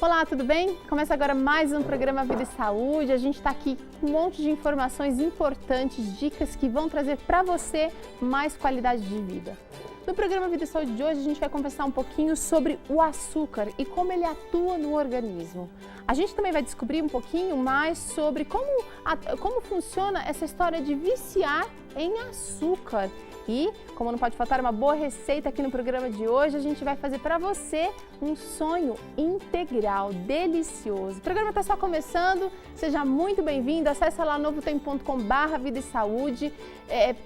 Olá, tudo bem? Começa agora mais um programa Vida e Saúde. A gente está aqui com um monte de informações importantes, dicas que vão trazer para você mais qualidade de vida. No programa Vida e Saúde de hoje, a gente vai conversar um pouquinho sobre o açúcar e como ele atua no organismo. A gente também vai descobrir um pouquinho mais sobre como funciona essa história de viciar em açúcar. E, como não pode faltar uma boa receita aqui no programa de hoje, a gente vai fazer para você um sonho integral, delicioso. O programa está só começando, seja muito bem-vindo, acesse lá novotempo.com/vida e saúde,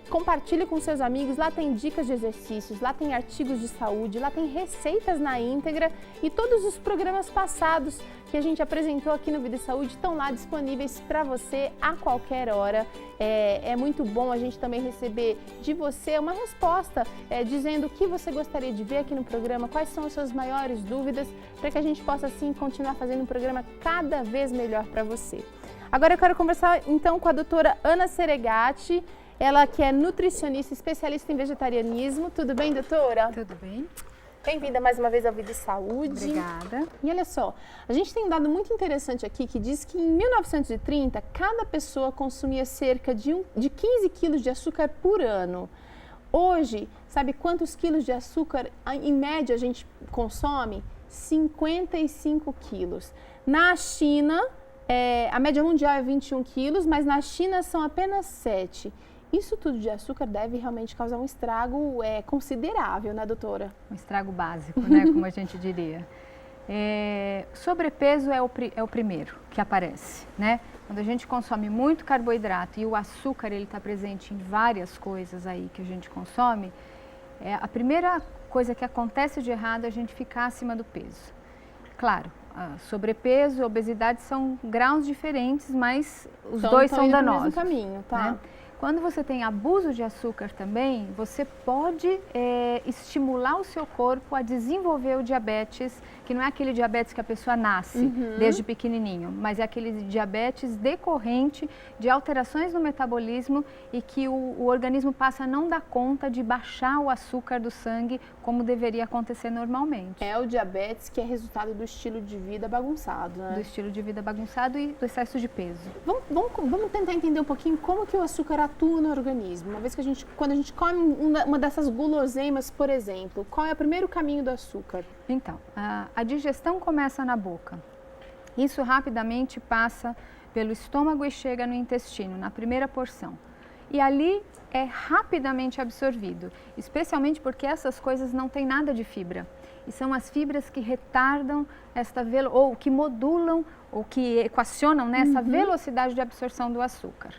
compartilhe com seus amigos, lá tem dicas de exercícios, lá tem artigos de saúde, lá tem receitas na íntegra e todos os programas passados que a gente apresentou aqui no Vida e Saúde estão lá disponíveis para você a qualquer hora. É muito bom a gente também receber de você uma resposta dizendo o que você gostaria de ver aqui no programa, quais são as suas maiores dúvidas, para que a gente possa assim continuar fazendo um programa cada vez melhor para você. Agora eu quero conversar então com a doutora Ana Seregatti, ela que é nutricionista especialista em vegetarianismo. Tudo bem, doutora? Tudo bem. Bem-vinda mais uma vez ao Vida e Saúde. Obrigada. E olha só, a gente tem um dado muito interessante aqui que diz que em 1930, cada pessoa consumia cerca de 15 quilos de açúcar por ano. Hoje, sabe quantos quilos de açúcar em média a gente consome? 55 quilos. Na China, a média mundial é 21 quilos, mas na China são apenas 7. Isso tudo de açúcar deve realmente causar um estrago considerável, né, doutora? Um estrago básico, né, como a gente diria. Sobrepeso é o primeiro que aparece, né? Quando a gente consome muito carboidrato e o açúcar ele está presente em várias coisas aí que a gente consome, a primeira coisa que acontece de errado é a gente ficar acima do peso. Claro, sobrepeso e obesidade são graus diferentes, mas os dois são danosos. No mesmo caminho, tá? Né? Quando você tem abuso de açúcar também, você pode estimular o seu corpo a desenvolver o diabetes, que não é aquele diabetes que a pessoa nasce desde pequenininho, mas é aquele diabetes decorrente de alterações no metabolismo e que o organismo passa a não dar conta de baixar o açúcar do sangue como deveria acontecer normalmente. É o diabetes que é resultado do estilo de vida bagunçado, né? Do estilo de vida bagunçado e do excesso de peso. Vamos tentar entender um pouquinho como que o açúcar atua no organismo. Uma vez que quando a gente come uma dessas guloseimas, por exemplo, qual é o primeiro caminho do açúcar? Então, a digestão começa na boca. Isso rapidamente passa pelo estômago e chega no intestino, na primeira porção. E ali é rapidamente absorvido, especialmente porque essas coisas não têm nada de fibra. E são as fibras que retardam ou que modulam, ou que equacionam essa velocidade de absorção do açúcar.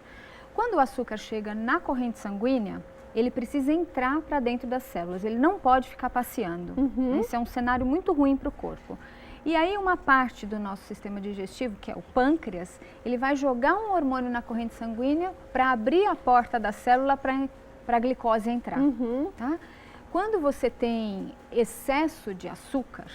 Quando o açúcar chega na corrente sanguínea, ele precisa entrar para dentro das células, ele não pode ficar passeando. Esse é um cenário muito ruim para o corpo. E aí uma parte do nosso sistema digestivo, que é o pâncreas, ele vai jogar um hormônio na corrente sanguínea para abrir a porta da célula para a glicose entrar. Tá? Quando você tem excesso de açúcar,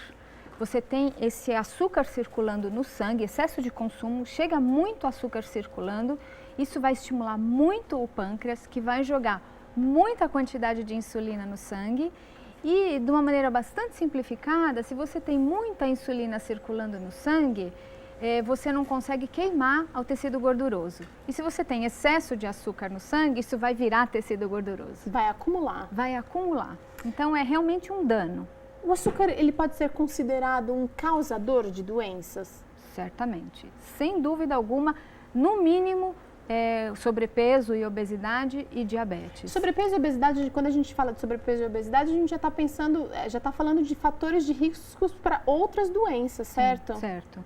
você tem esse açúcar circulando no sangue, excesso de consumo, chega muito açúcar circulando, isso vai estimular muito o pâncreas, que vai jogar muita quantidade de insulina no sangue e, de uma maneira bastante simplificada, se você tem muita insulina circulando no sangue, você não consegue queimar ao tecido gorduroso. E se você tem excesso de açúcar no sangue, isso vai virar tecido gorduroso. Vai acumular. Vai acumular. Então, é realmente um dano. O açúcar, ele pode ser considerado um causador de doenças? Certamente. Sem dúvida alguma, no mínimo, sobrepeso e obesidade e diabetes. Sobrepeso e obesidade, quando a gente fala de sobrepeso e obesidade, a gente já está pensando, já está falando de fatores de riscos para outras doenças, certo? Sim, certo.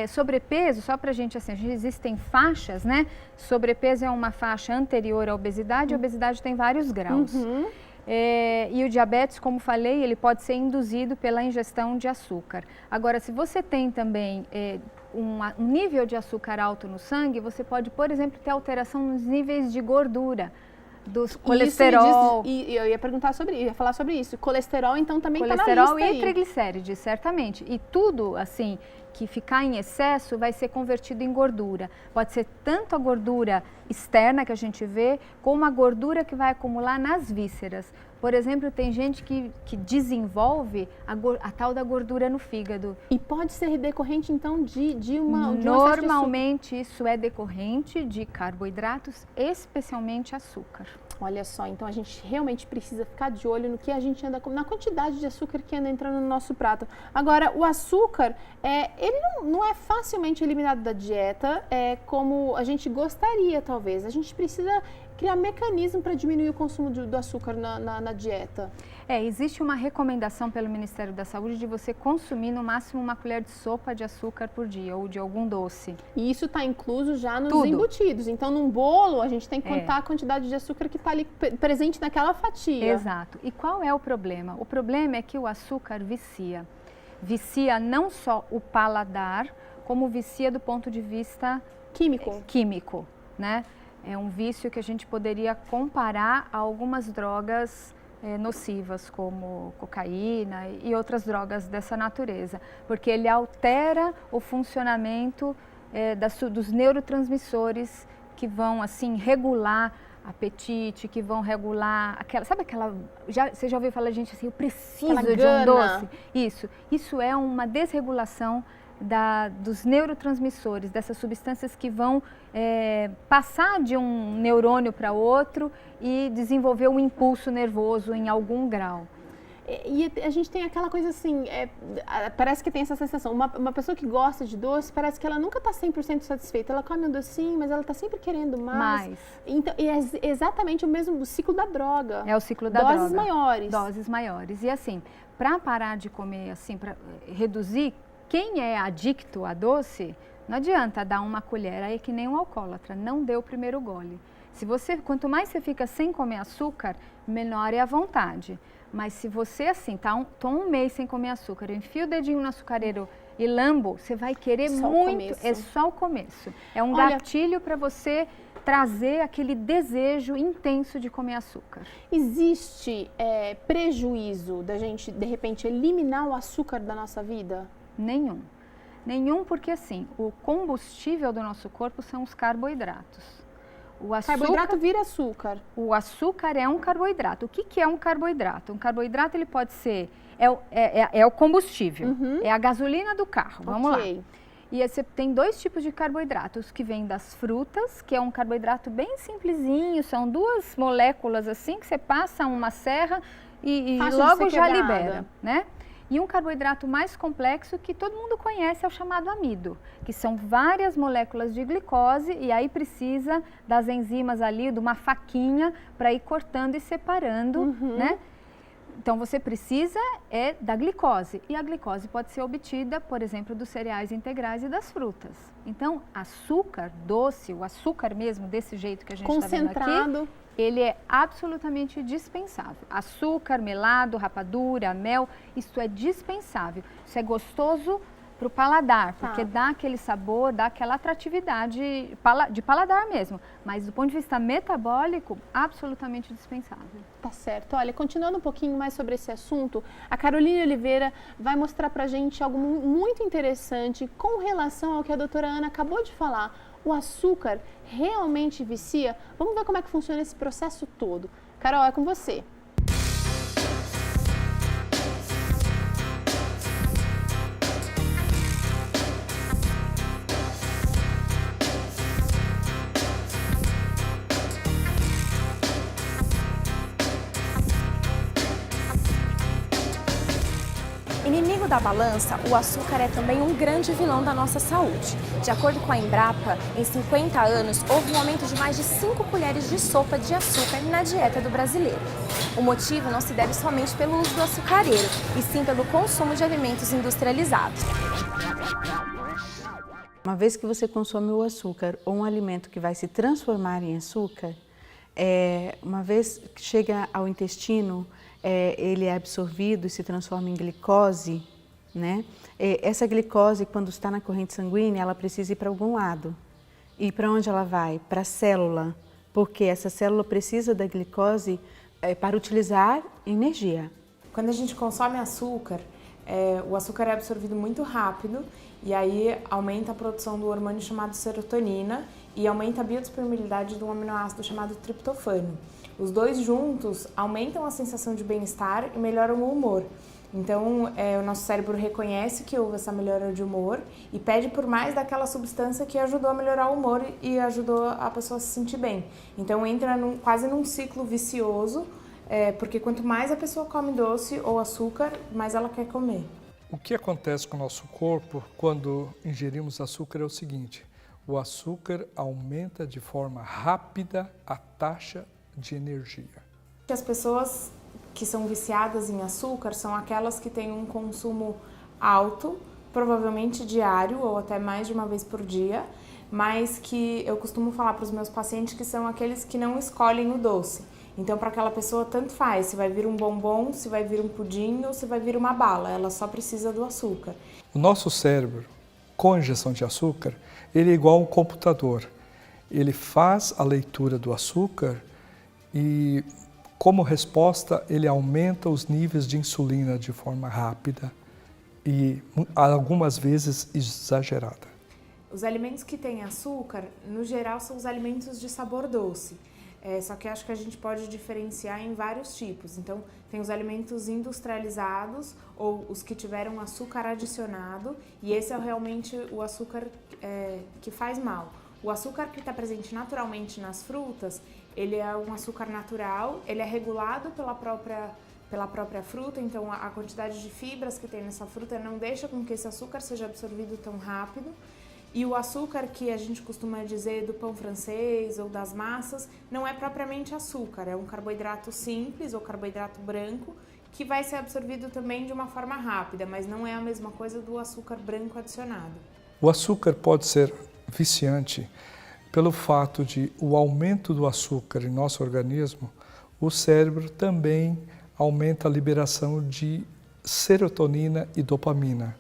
Sobrepeso, só para a gente, assim, existem faixas, né? Sobrepeso é uma faixa anterior à obesidade, a obesidade tem vários graus. E o diabetes, como falei, ele pode ser induzido pela ingestão de açúcar. Agora, se você tem também um nível de açúcar alto no sangue, você pode, por exemplo, ter alteração nos níveis de gordura, do colesterol. E eu ia falar sobre isso. Colesterol, então, também está na lista Colesterol e aí. triglicérides, certamente. E tudo, assim, que ficar em excesso vai ser convertido em gordura. Pode ser tanto a gordura externa que a gente vê, como a gordura que vai acumular nas vísceras. Por exemplo, tem gente que desenvolve a tal da gordura no fígado. E pode ser decorrente, então, de uma Normalmente isso é decorrente de carboidratos, especialmente açúcar. Olha só, então a gente realmente precisa ficar de olho no que a gente anda, na quantidade de açúcar que anda entrando no nosso prato. Agora, o açúcar, ele não é facilmente eliminado da dieta, como a gente gostaria, talvez. A gente precisa criar mecanismo para diminuir o consumo do açúcar na dieta. Existe uma recomendação pelo Ministério da Saúde de você consumir no máximo uma colher de sopa de açúcar por dia ou de algum doce. E isso está incluso já nos embutidos. Então, num bolo, a gente tem que contar a quantidade de açúcar que está ali presente naquela fatia. Exato. E qual é o problema? O problema é que o açúcar vicia. Vicia não só o paladar, como vicia do ponto de vista químico, né? É um vício que a gente poderia comparar a algumas drogas nocivas, como cocaína e outras drogas dessa natureza, porque ele altera o funcionamento dos neurotransmissores que vão, assim, regular apetite, que vão regular você já ouviu falar, gente, assim, eu preciso de um doce? Isso é uma desregulação dos neurotransmissores, dessas substâncias que vão passar de um neurônio para outro e desenvolver um impulso nervoso em algum grau. E a gente tem aquela coisa assim, parece que tem essa sensação, uma pessoa que gosta de doce, parece que ela nunca está 100% satisfeita, ela come um docinho, mas ela está sempre querendo mais. Então, e é exatamente o mesmo ciclo da droga. É o ciclo da droga. Doses maiores. Doses maiores. E assim, para parar de comer, assim, para reduzir, quem é adicto a doce, não adianta dar uma colher, aí é que nem um alcoólatra, não dê o primeiro gole. Quanto mais você fica sem comer açúcar, menor é a vontade. Mas se você, assim, tô um mês sem comer açúcar, eu enfio o dedinho no açucareiro e lambo, você vai querer muito. É só o começo. É um gatilho para você trazer aquele desejo intenso de comer açúcar. Existe prejuízo da gente, de repente, eliminar o açúcar da nossa vida? Nenhum. Nenhum, porque assim, o combustível do nosso corpo são os carboidratos. Carboidrato vira açúcar. O açúcar é um carboidrato. O que é um carboidrato? Um carboidrato, ele pode ser, o combustível, é a gasolina do carro, vamos lá. E você tem dois tipos de carboidratos, que vêm das frutas, que é um carboidrato bem simplesinho, são duas moléculas assim, que você passa uma serra e logo já libera, né? E um carboidrato mais complexo que todo mundo conhece é o chamado amido, que são várias moléculas de glicose e aí precisa das enzimas ali, de uma faquinha para ir cortando e separando, né? Então você precisa da glicose e a glicose pode ser obtida, por exemplo, dos cereais integrais e das frutas. Então açúcar doce, o açúcar mesmo desse jeito que a gente está vendo aqui, ele é absolutamente dispensável. Açúcar, melado, rapadura, mel, isso é dispensável. Isso é gostoso para o paladar, porque dá aquele sabor, dá aquela atratividade de paladar mesmo. Mas do ponto de vista metabólico, absolutamente dispensável. Tá certo. Olha, continuando um pouquinho mais sobre esse assunto, a Caroline Oliveira vai mostrar pra gente algo muito interessante com relação ao que a doutora Ana acabou de falar. O açúcar realmente vicia? Vamos ver como é que funciona esse processo todo. Carol, é com você. Inimigo da balança, o açúcar é também um grande vilão da nossa saúde. De acordo com a Embrapa, em 50 anos, houve um aumento de mais de 5 colheres de sopa de açúcar na dieta do brasileiro. O motivo não se deve somente pelo uso do açucareiro, e sim pelo consumo de alimentos industrializados. Uma vez que você consome o açúcar ou um alimento que vai se transformar em açúcar, uma vez que chega ao intestino, ele é absorvido e se transforma em glicose, né? Essa glicose, quando está na corrente sanguínea, ela precisa ir para algum lado. E para onde ela vai? Para a célula, porque essa célula precisa da glicose para utilizar energia. Quando a gente consome açúcar, o açúcar é absorvido muito rápido e aí aumenta a produção do hormônio chamado serotonina e aumenta a biodisponibilidade de um aminoácido chamado triptofano. Os dois juntos aumentam a sensação de bem-estar e melhoram o humor. Então, o nosso cérebro reconhece que houve essa melhora de humor e pede por mais daquela substância que ajudou a melhorar o humor e ajudou a pessoa a se sentir bem. Então, entra quase num ciclo vicioso, porque quanto mais a pessoa come doce ou açúcar, mais ela quer comer. O que acontece com o nosso corpo quando ingerimos açúcar é o seguinte: o açúcar aumenta de forma rápida a taxa de energia. As pessoas que são viciadas em açúcar são aquelas que têm um consumo alto, provavelmente diário ou até mais de uma vez por dia, mas que eu costumo falar para os meus pacientes que são aqueles que não escolhem o doce. Então, para aquela pessoa, tanto faz se vai vir um bombom, se vai vir um pudim ou se vai vir uma bala, ela só precisa do açúcar. O nosso cérebro, com a injeção de açúcar, ele é igual a um computador. Ele faz a leitura do açúcar e, como resposta, ele aumenta os níveis de insulina de forma rápida e algumas vezes exagerada. Os alimentos que têm açúcar, no geral, são os alimentos de sabor doce. Só que acho que a gente pode diferenciar em vários tipos. Então, tem os alimentos industrializados ou os que tiveram açúcar adicionado, e esse é realmente o açúcar que faz mal. O açúcar que está presente naturalmente nas frutas, ele é um açúcar natural, ele é regulado pela própria fruta, então a quantidade de fibras que tem nessa fruta não deixa com que esse açúcar seja absorvido tão rápido. E o açúcar que a gente costuma dizer do pão francês ou das massas não é propriamente açúcar, é um carboidrato simples ou carboidrato branco que vai ser absorvido também de uma forma rápida, mas não é a mesma coisa do açúcar branco adicionado. O açúcar pode ser viciante pelo fato de o aumento do açúcar em nosso organismo, o cérebro também aumenta a liberação de serotonina e dopamina.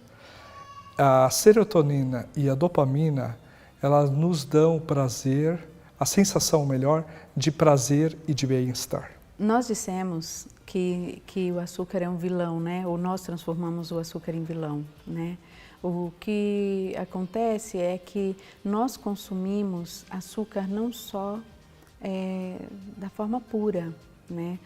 A serotonina e a dopamina, elas nos dão prazer, a sensação melhor de prazer e de bem-estar. Nós dissemos que o açúcar é um vilão, né? Ou nós transformamos o açúcar em vilão, né? O que acontece é que nós consumimos açúcar não só da forma pura, né?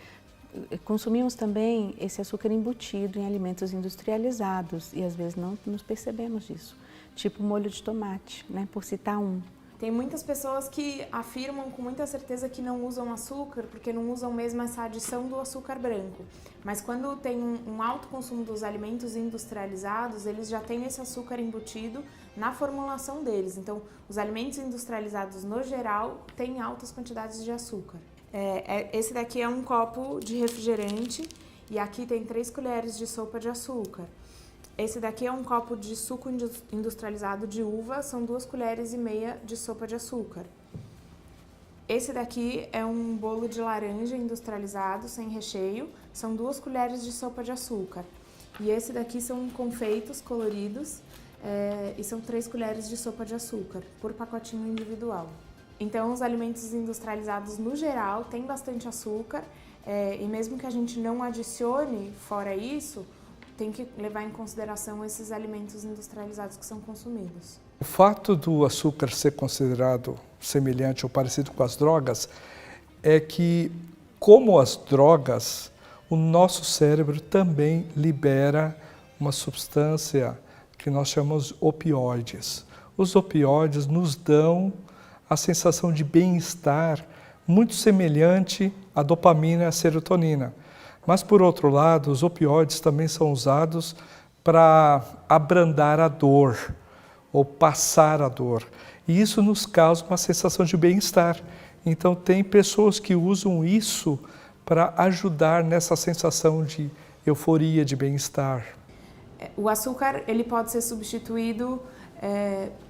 Consumimos também esse açúcar embutido em alimentos industrializados e às vezes não nos percebemos disso, tipo molho de tomate, né? Por citar um. Tem muitas pessoas que afirmam com muita certeza que não usam açúcar porque não usam mesmo essa adição do açúcar branco. Mas quando tem um alto consumo dos alimentos industrializados, eles já têm esse açúcar embutido na formulação deles. Então, os alimentos industrializados, no geral, têm altas quantidades de açúcar. Esse daqui é um copo de refrigerante e aqui tem 3 colheres de sopa de açúcar. Esse daqui é um copo de suco industrializado de uva, são 2 colheres e meia de sopa de açúcar. Esse daqui é um bolo de laranja industrializado, sem recheio, são 2 colheres de sopa de açúcar. E esse daqui são confeitos coloridos e são 3 colheres de sopa de açúcar, por pacotinho individual. Então, os alimentos industrializados, no geral, têm bastante açúcar e mesmo que a gente não adicione, fora isso, tem que levar em consideração esses alimentos industrializados que são consumidos. O fato do açúcar ser considerado semelhante ou parecido com as drogas é que, como as drogas, o nosso cérebro também libera uma substância que nós chamamos opioides. Os opioides nos dão a sensação de bem-estar muito semelhante à dopamina e à serotonina. Mas, por outro lado, os opioides também são usados para abrandar a dor ou passar a dor. E isso nos causa uma sensação de bem-estar. Então, tem pessoas que usam isso para ajudar nessa sensação de euforia, de bem-estar. O açúcar ele pode ser substituído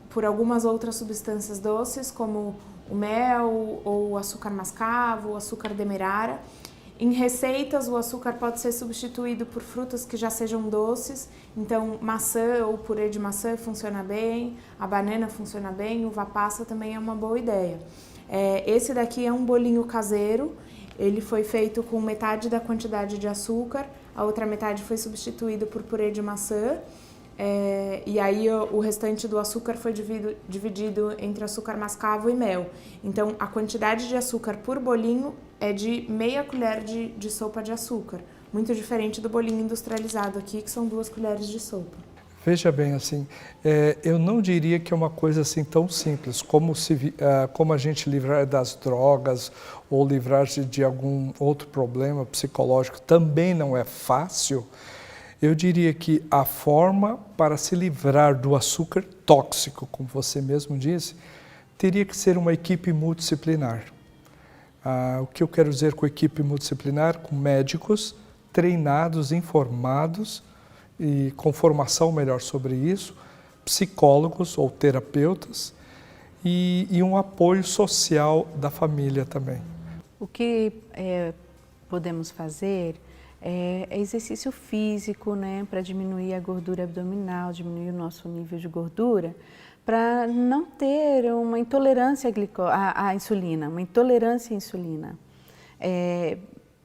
por algumas outras substâncias doces, como o mel, ou o açúcar mascavo, o açúcar demerara. Em receitas, o açúcar pode ser substituído por frutas que já sejam doces, então maçã ou purê de maçã funciona bem, a banana funciona bem, uva passa também é uma boa ideia. Esse daqui é um bolinho caseiro, ele foi feito com metade da quantidade de açúcar, a outra metade foi substituído por purê de maçã, e aí o restante do açúcar foi dividido entre açúcar mascavo e mel. Então, a quantidade de açúcar por bolinho é de meia colher de sopa de açúcar, muito diferente do bolinho industrializado aqui, que são 2 colheres de sopa. Veja bem, assim, eu não diria que é uma coisa assim tão simples, como a gente livrar das drogas ou livrar-se de algum outro problema psicológico também não é fácil. Eu diria que a forma para se livrar do açúcar tóxico, como você mesmo disse, teria que ser uma equipe multidisciplinar. O que eu quero dizer com equipe multidisciplinar? Com médicos treinados, informados e com formação melhor sobre isso, psicólogos ou terapeutas e um apoio social da família também. O que podemos fazer é exercício físico, né, para diminuir a gordura abdominal, diminuir o nosso nível de gordura, para não ter uma intolerância à insulina, uma intolerância à insulina,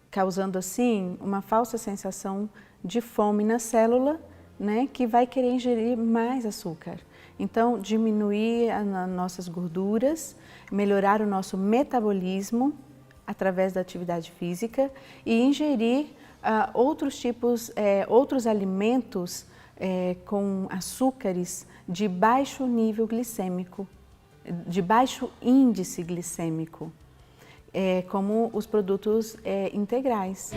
causando assim uma falsa sensação de fome na célula, né, que vai querer ingerir mais açúcar. Então, diminuir as nossas gorduras, melhorar o nosso metabolismo através da atividade física e ingerir outros alimentos com açúcares de baixo nível glicêmico, de baixo índice glicêmico, como os produtos integrais.